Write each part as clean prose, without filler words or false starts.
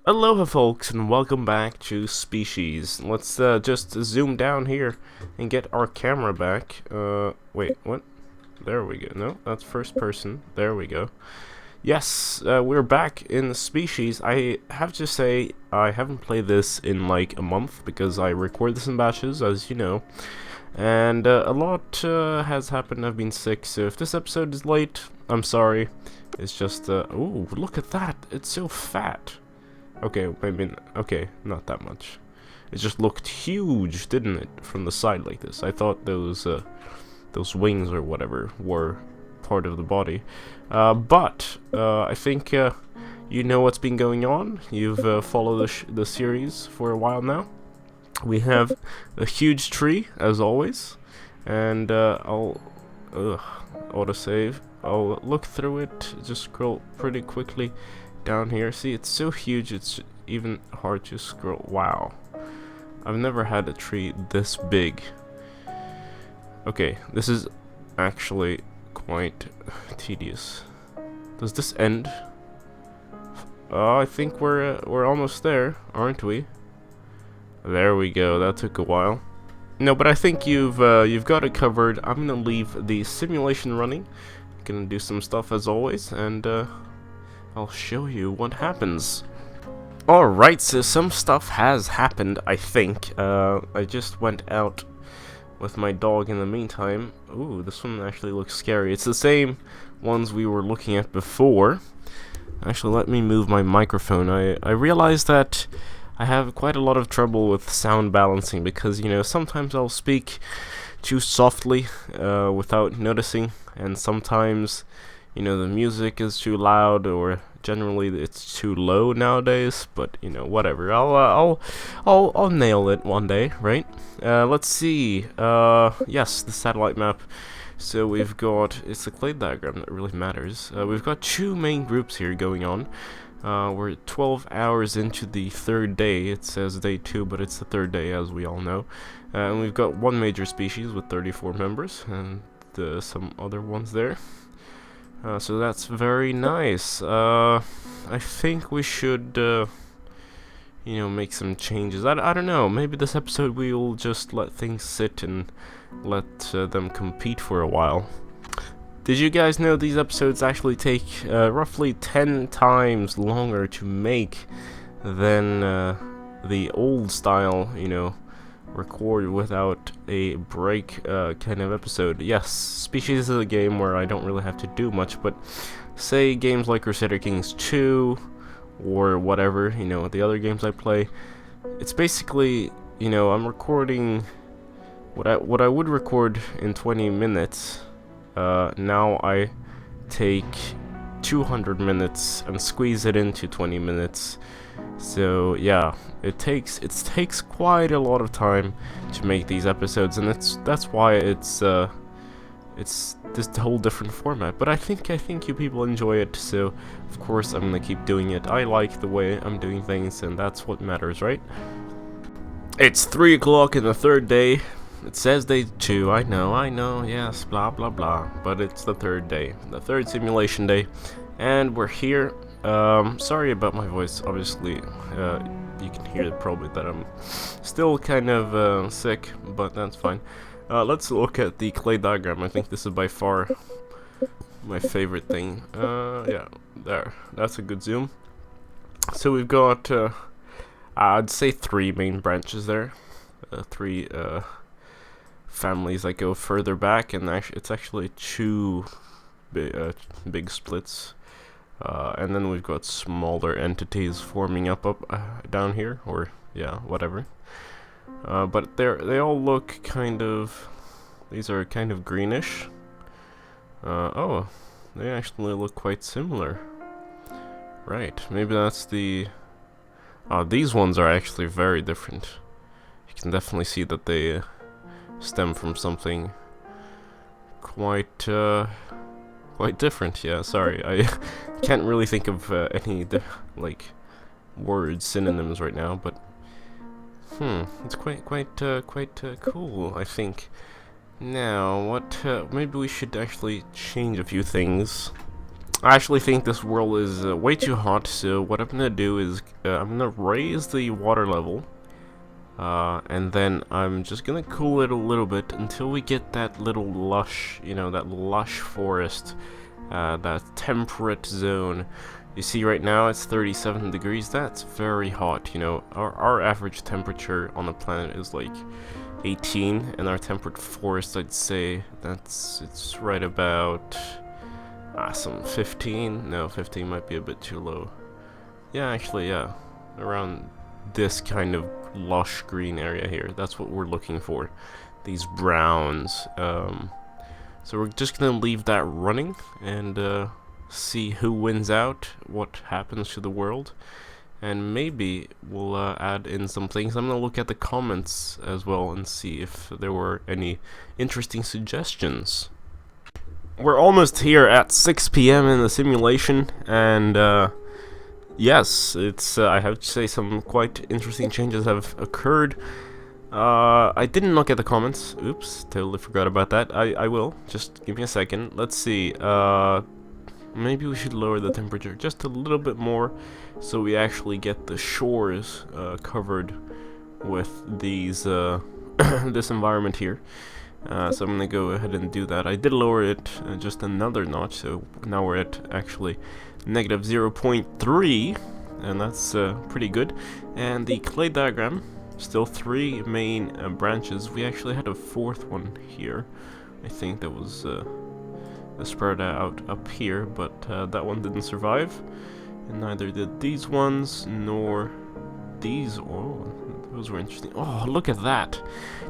Aloha folks and welcome back to Species. Let's just zoom down here and get our camera back. Wait, what? There we go. No, that's first person. There we go. Yes, we're back in Species. I have to say, I haven't played this in like a month because I record this in batches, as you know. And a lot has happened. I've been sick, so if this episode is late, I'm sorry. It's just, ooh, look at that. It's so fat. Okay, maybe, okay, not that much. It just looked huge, didn't it, from the side like this. I thought those wings or whatever were part of the body. But I think you know what's been going on. You've followed the series for a while now. We have a huge tree, as always, and I'll autosave. I'll look through it, just scroll pretty quickly down here. See, it's so huge, it's even hard to scroll. Wow. I've never had a tree this big. Okay, this is actually quite tedious. Does this end? I think we're almost there, aren't we? There we go. That took a while. No, but I think you've got it covered. I'm gonna leave the simulation running. Gonna do some stuff as always, and I'll show you what happens. Alright, so some stuff has happened, I think. I just went out with my dog in the meantime. Ooh, this one actually looks scary. It's the same ones we were looking at before. Actually, let me move my microphone. I realized that I have quite a lot of trouble with sound balancing because, you know, sometimes I'll speak too softly without noticing, and sometimes, you know, the music is too loud, or generally it's too low nowadays. But you know, whatever. I'll nail it one day, right? Let's see. Yes, the satellite map. So we've got, it's the clade diagram that really matters. We've got two main groups here going on. We're 12 hours into the third day. It says day 2, but it's the third day, as we all know. And we've got one major species with 34 members, and some other ones there. So that's very nice. I think we should, you know, make some changes. I don't know. Maybe this episode we'll just let things sit and let them compete for a while. Did you guys know these episodes actually take roughly 10 times longer to make than the old style, you know, record without a break kind of episode? Yes, Species is a game where I don't really have to do much, but say games like Crusader Kings 2 or whatever, you know, the other games I play, it's basically, you know, I'm recording what I would record in 20 minutes. Now I take 200 minutes and squeeze it into 20 minutes. So yeah, it takes quite a lot of time to make these episodes, and that's why it's this whole different format. But I think you people enjoy it, so of course I'm gonna keep doing it. I like the way I'm doing things, and that's what matters, right? It's 3 o'clock in the third day. It says day 2, I know, yes, blah blah blah, but it's the third day, the third simulation day, and we're here. Sorry about my voice, obviously, you can hear probably that I'm still kind of sick, but that's fine. Let's look at the clay diagram. I think this is by far my favorite thing. Yeah, there, that's a good zoom. So we've got, I'd say 3 main branches there, 3, families that go further back, and it's actually 2 big splits, and then we've got smaller entities forming up down here, or yeah, whatever. But they all look kind of, these are kind of greenish. Oh, they actually look quite similar. Right, maybe that's the. These ones are actually very different. You can definitely see that they stem from something quite different. Yeah, sorry, I can't really think of any like words, synonyms right now, but it's quite cool, I think. Now, what maybe we should actually change a few things. I actually think this world is way too hot, so what I'm gonna do is I'm gonna raise the water level, and then I'm just gonna cool it a little bit until we get that little lush, that lush forest, that temperate zone. You see right now it's 37 degrees, that's very hot, our average temperature on the planet is like 18, and our temperate forest, I'd say, it's right about... some 15? No, 15 might be a bit too low. Yeah, actually, yeah. Around this kind of lush green area here. That's what we're looking for. These browns. So we're just gonna leave that running and see who wins out, what happens to the world. And maybe we'll add in some things. I'm gonna look at the comments as well and see if there were any interesting suggestions. We're almost here at 6 p.m. in the simulation, and yes, it's I have to say some quite interesting changes have occurred. I didn't look at the comments. Oops, totally forgot about that. I will. Just give me a second. Let's see. Maybe we should lower the temperature just a little bit more, so we actually get the shores covered with these this environment here. So I'm gonna go ahead and do that. I did lower it just another notch, so now we're at actually negative 0.3, and that's pretty good. And the clay diagram, still 3 main branches. We actually had a 4th one here. I think that was spread out up here, but that one didn't survive, and neither did these ones, nor these. Oh, those were interesting. Oh, look at that!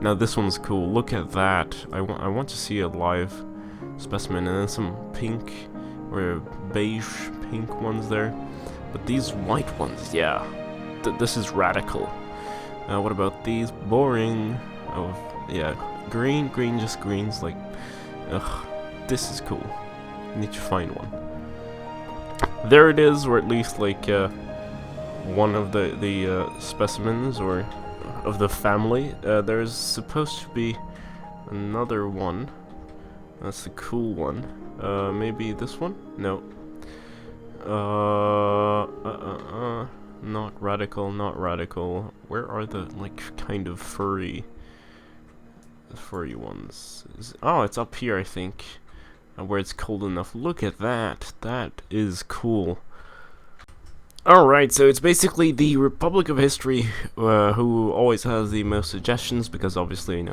Now this one's cool. Look at that. I want to see a live specimen, and then some pink or beige pink ones there. But these white ones, yeah, this is radical. What about these? Boring. Oh, yeah, green, just greens. Like, ugh, this is cool. I need to find one. There it is, or at least like one of the specimens or of the family. There's supposed to be another one. That's the cool one. Maybe this one? No. Not radical, not radical. Where are the, like, kind of furry ones? Oh, it's up here, I think. Where it's cold enough. Look at that. That is cool. Alright, so it's basically the Republic of History who always has the most suggestions, because obviously,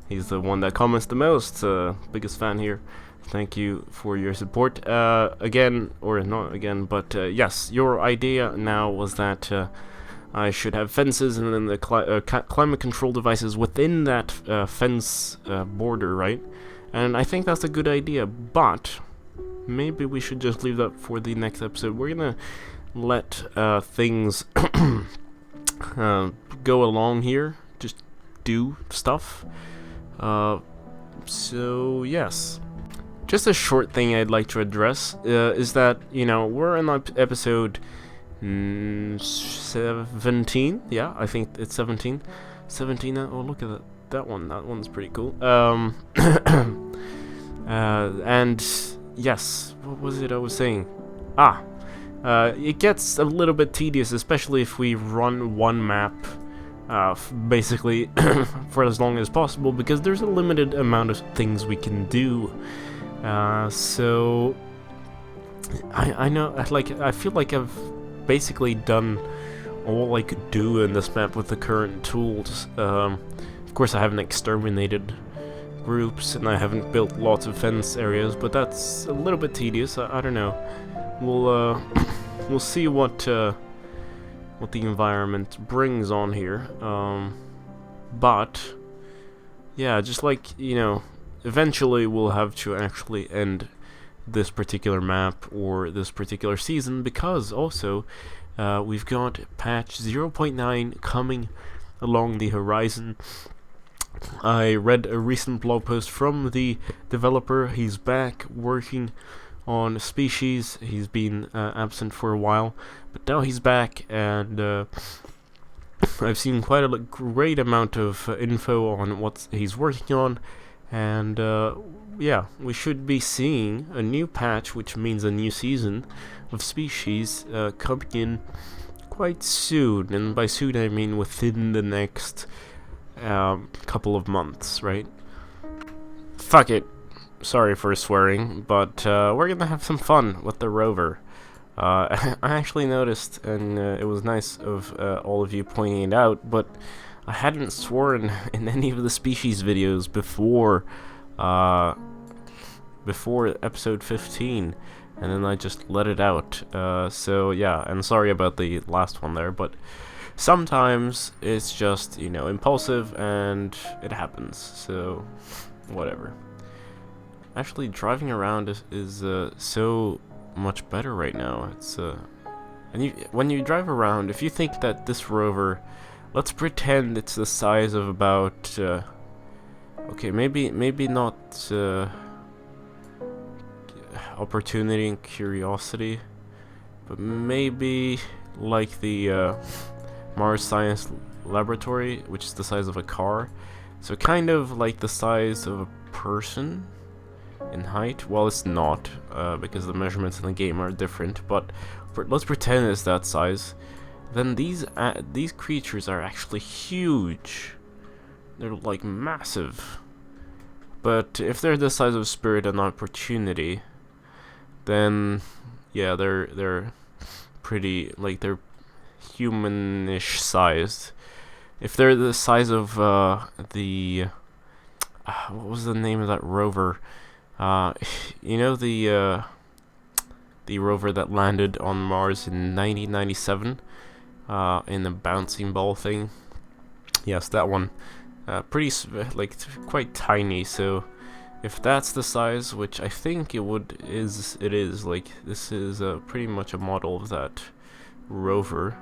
he's the one that comments the most. Biggest fan here. Thank you for your support. Again, or not again, but yes, your idea now was that I should have fences and then the climate control devices within that fence border, right? And I think that's a good idea, but maybe we should just leave that for the next episode. We're gonna let things go along here, just do stuff. So yes, just a short thing I'd like to address is that we're in episode 17. Yeah, I think it's 17. 17. Oh, look at that one. That one's pretty cool. And yes, what was it I was saying? It gets a little bit tedious, especially if we run one map basically for as long as possible, because there's a limited amount of things we can do. So I know, I feel like I've basically done all I could do in this map with the current tools. Of course, I haven't exterminated groups, and I haven't built lots of fence areas, but that's a little bit tedious. I don't know. We'll see what the environment brings on here. But yeah, just like eventually we'll have to actually end this particular map or this particular season, because also we've got patch 0.9 coming along the horizon. I read a recent blog post from the developer. He's back working on Species. He's been absent for a while, but now he's back, and I've seen quite a great amount of info on what he's working on, And yeah, we should be seeing a new patch, which means a new season of Species coming in quite soon. And by soon I mean within the next couple of months, right? Fuck it. Sorry for swearing, but we're gonna have some fun with the rover. I actually noticed, and it was nice of all of you pointing it out, but I hadn't sworn in any of the Species videos before episode 15, and then I just let it out. So yeah, and sorry about the last one there, but sometimes it's just, you know, impulsive and it happens, so whatever. Actually, driving around is so much better right now. It's and when you drive around, if you think that this rover, let's pretend it's the size of about okay, maybe not Opportunity and Curiosity, but maybe like the Mars Science Laboratory, which is the size of a car. So kind of like the size of a person in height. Well, it's not, because the measurements in the game are different, but let's pretend it's that size. Then these creatures are actually huge. They're like massive. But if they're the size of Spirit and Opportunity, then yeah, they're pretty, like, they're humanish sized. If they're the size of the what was the name of that rover? You know, the rover that landed on Mars in 1997 in the bouncing ball thing. Yes, that one. Like quite tiny. So if that's the size, which I think it is like, this is pretty much a model of that rover,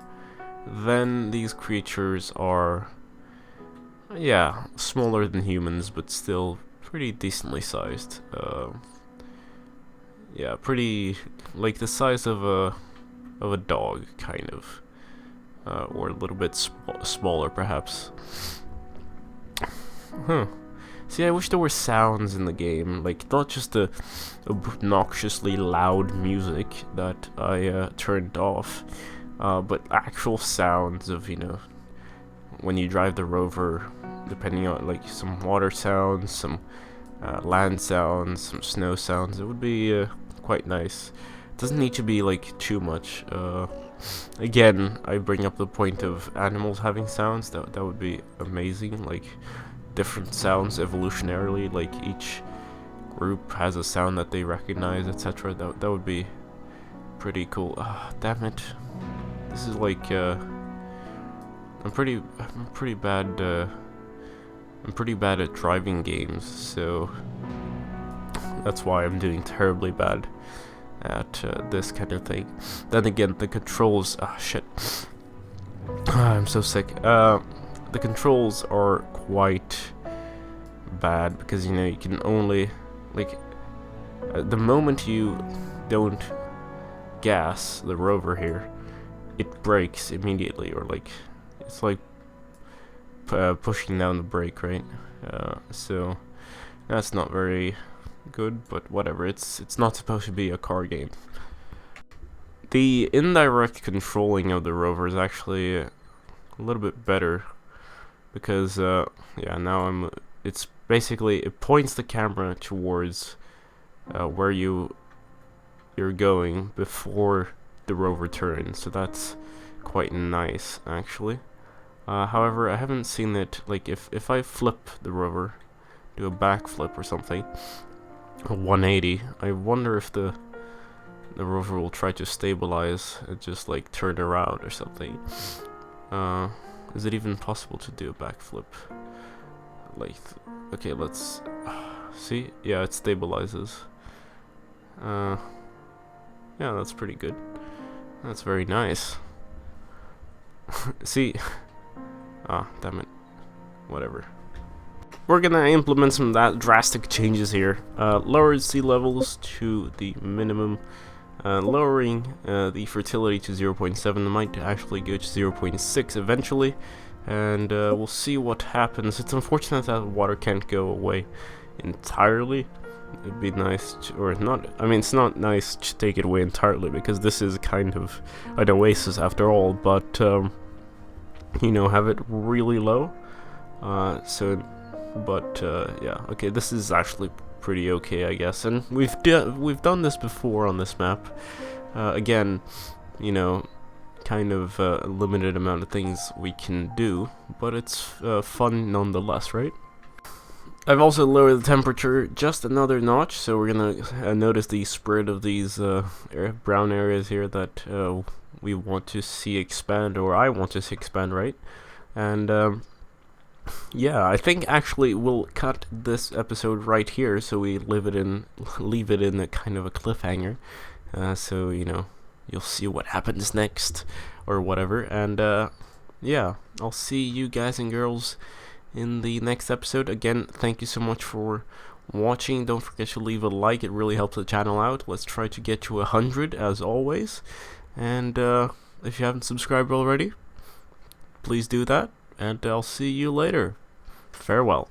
then these creatures are, yeah, smaller than humans, but still pretty decently sized. Yeah, pretty, like the size of a dog, kind of, or a little bit smaller, perhaps. Huh. See, I wish there were sounds in the game, like not just the obnoxiously loud music that I turned off, but actual sounds of, you know, when you drive the rover, depending on, like, some water sounds, some land sounds, some snow sounds. It would be quite nice. It doesn't need to be like too much. Again, I bring up the point of animals having sounds. That would be amazing. Like, different sounds evolutionarily, like each group has a sound that they recognize, etc. That would be pretty cool. Damn it! This is like I'm pretty bad. I'm pretty bad at driving games, so that's why I'm doing terribly bad at this kind of thing. Then again, the controls. Shit. I'm so sick. The controls are quite bad because, you know, you can only, like, the moment you don't gas the rover here, it brakes immediately, or like, it's like pushing down the brake, right? So that's not very good, but whatever. It's not supposed to be a car game. The indirect controlling of the rover is actually a little bit better, because yeah, now it's basically, it points the camera towards where you're going before the rover turns, so that's quite nice, actually. However, I haven't seen it, like, if I flip the rover, do a backflip or something, a 180, I wonder if the rover will try to stabilize and just, like, turn around or something. Is it even possible to do a backflip? Like, okay, let's see. Yeah, it stabilizes. Yeah, that's pretty good. That's very nice. See, damn it. Whatever. We're gonna implement some drastic changes here. Lowered sea levels to the minimum. Lowering the fertility to 0.7, might actually go to 0.6 eventually, and we'll see what happens. It's unfortunate that water can't go away entirely. It'd be nice to, or not, I mean, it's not nice to take it away entirely, because this is kind of an oasis after all, but, you know, have it really low, yeah, okay, this is actually pretty okay, I guess, and we've done this before on this map, again, you know, kind of a limited amount of things we can do, but it's fun nonetheless, right? I've also lowered the temperature just another notch, so we're gonna notice the spread of these brown areas here that we want to see expand, or I want to see expand, right? And yeah, I think actually we'll cut this episode right here, so we leave it in a kind of a cliffhanger, so you know, you'll see what happens next or whatever, and yeah, I'll see you guys and girls in the next episode. Again, thank you so much for watching. Don't forget to leave a like, it really helps the channel out. Let's try to get to 100 as always, and if you haven't subscribed already, please do that, and I'll see you later. Farewell.